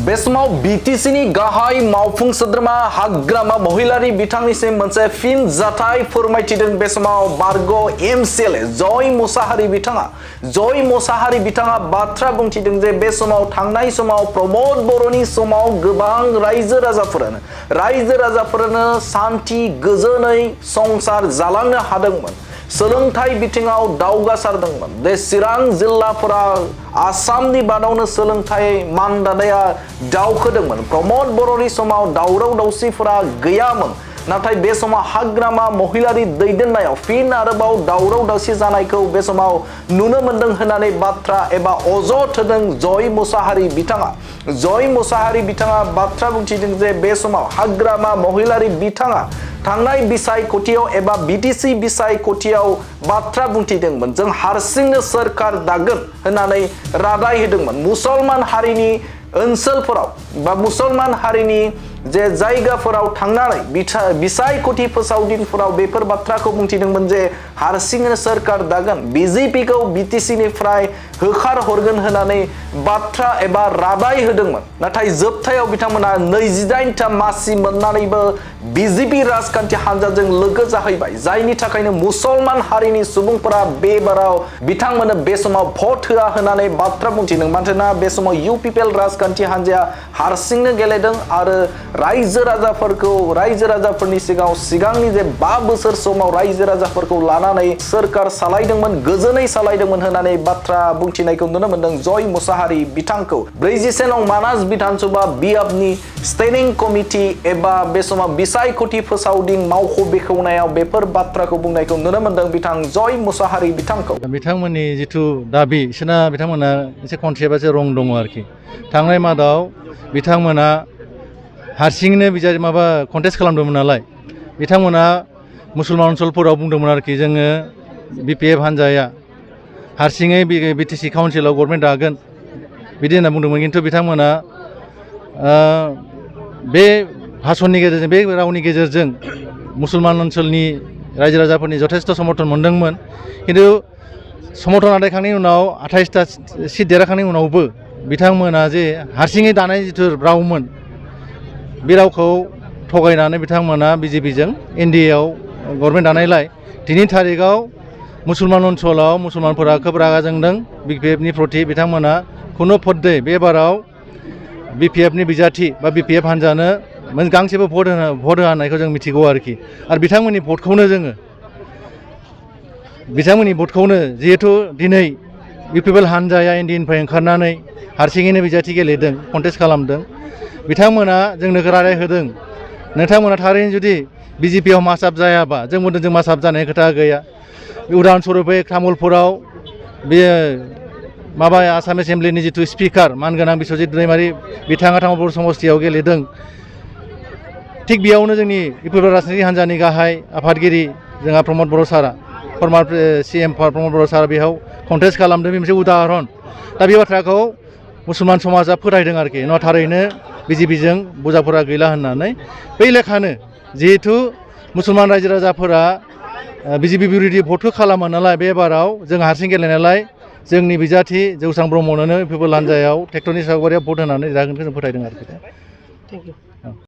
बे समाव बीटीसीनि गाहाय मावफुं सोद्रोमा हाग्रामा महिलारि बिथांनिसिम मोनसे फिन जाथाय फोरमायथिदों। बे समाव बारग' एमसीएलए जय मुसाहारि बिथाङा बाथ्रा बुंथिदों जे बे समाव थांनाय समाव प्रमोद बर'नि समाव गोबां रायजो राजाफोरानो सान्थि गोजोनै संसार जालांनो हादोंमोन। सोलोंथाइ बिथिङाव दावगासारदोंमोन। बे चिरां जिल्लाफोरा आसामनि बादावनो सोलोंथाइ मानदान्दाया दावखोदोंमोन। प्रमोद बर'नि समाव दावराव दावसिफोरा गैयामोन। नाथाय बे समाव हाग्रामा महिलारि दैदेननायाव फिन आरोबाव दावराव दावसि जानायखौ बे समाव नुनो मोनदों होननानै बाथ्रा एबा अजद होदों जय मुसाहारि बिथाङा बाथ्रा बुंथिदों जे बे समाव हाग्रामा महिलारि बिथाङा थांनाय बिसायख'थियाव एबा बीटीसी बिसायख'थियाव बाथ्रा बुंथिदोंमोन। जों हारसिंनो सोरखार दागोन होननानै रादाय होदोंमोन। मुसलमान हारिनि ओनसोलफोराव बा मुसलमान हारिनि जे जायगाफोराव थांनानै बिसायख'थि फोसावदिंफोराव बेफोर बाथ्राखौ बुंथिदोंमोन जे हारसिंनो सोरखार दागोन, बीजेपीखौ बीटीसीनिफ्राय होखार हरगोन होननानै बाथ्रा एबा रादाय होदोंमोन। नाथाय जोबथायाव बिथांमोना 28टा मासि मोननानैबो बीजेपी राजखान्थि हान्जाजों लोगो जाहैबाय। जायनि थाखायनो मुसलमान हारिनि सुबुंफोरा बेबाराव बिथांमोननो बे समाव भट होआ होननानै बाथ्रा बुंथिदों। मानोना बे समाव UPPL राजखान्थि हान्जाया हारसिंनो गेलेदों आरो रायजो राजाफोरनि सिगांनि जे 5 बोसोर समाव रायजो राजाफोरखौ लानानै सोरखार सालायदोंमोन, गोजोनै सालायदोंमोन होननानै बाथ्रा बुंथिनायखौ नुनो मोनदों जय मुसाहारि बिथांखौ। 44 नं मानास बिधानसभा बियाबनि स्टेन्डिं कमिटि एबा बे समाव बिसायख'थि फोसावदिं मावख' बेखेवनायाव बेफोर बाथ्राखौ बुंनायखौ नुनो मोनदों बिथां जय मुसाहारि बिथांखौ। बिथांमोननि जिथु दाबि बिसोरना बिथांमोना एसे कनसेप्टआ रं दङ आरोखि। थांनाय मादाव बिथांमोना हारसिंनो बिजारि माबा कन्टेस्ट खालामदोंमोन नालाय बिथांमोना मुसलमान ओनसोलफोराव बुंदोंमोन आरोखि जोङो BPF हान्जाया हारसिङै BTC काउन्सिलाव गभर्नमेन्ट दागोन बिदि होनना बुंदोंमोन। खिन्थु बिथांमोना बे भाषणनि गेजेरजों बे रावनि गेजेरजों मुसलमान ओनसोलनि रायजो राजाफोरनि जथेस्थ' समर्थन मोनदोंमोन। खिन्थु समर्थन आदायखांनायनि उनाव 28टा सिट देरहाखांनायनि उनावबो बिथांमोना जे हारसिङै दानाय जिथु रावमोन बे रावखौ थगायनानै बिथांमोना BJPजों NDAआव गभर्नमेन्ट दानायलाय दिनैनि थारिखआव मुसलमान ओनसोलाव मुसलमानफोरा खोब रागा जोंदों BPFनि प्रति। बिथांमोना खुनु फद्दे बेबाराव BPFनि बिजाथि बा BPF हान्जानो गांसेबो भट होनायखौ जों मिथिगौ आरोखि। आरो बिथांमोननि भटखौनो जिहेथु दिनै UPPL हान्जाया NDAनिफ्राय ओंखारनानै हारसिङैनो बिजाथि गेलेदों, कन्टेस्ट खालामदों। बिथांमोना जोंनो रादाय होदों नोंथांमोना थारैनो जुदि BJPआव मासाब जायाबा जों बुंदों जों मासाब जानाय खोथा गैया। उदाहरन स्वरुपै तामुलपुराव बे माबा आसाम एसेम्ब्लिनि जिथु स्पिकार मानगोनां बिश्वजित दैमारि बिथाङा तामुलपुर समस्तियाव गेलेदों। थिग बेयावनो जोंनि UPPL राजनीति हान्जानि गाहाय आफादगिरि जोंहा प्रमोद बर' सारा फर्मार CM प्रमोद बर' सारा बेयाव कन्टेस्ट खालामदों। बे मोनसे उदाहरन। दा बे बाथ्राखौ मुसलमान समाजा फोथायदों आरोखि। नङा थारैनो BJPजों बुजाफोरा गैला होननानै। बै लेखानो जिहेथु मुसलमान रायजो राजाफोरा BJP बिरोधी भटखौ खालामो नालाय बे बाराव जों हारसिं गेलेनायलाय जोंनि बिजाथि जौस्रां ब्रह्मनोनो UPPL हान्जायाव ट्रेक्टरनि सावगारियाव भट होनानै जागोनखौ जों फोथायदों आरोखि। Thank you.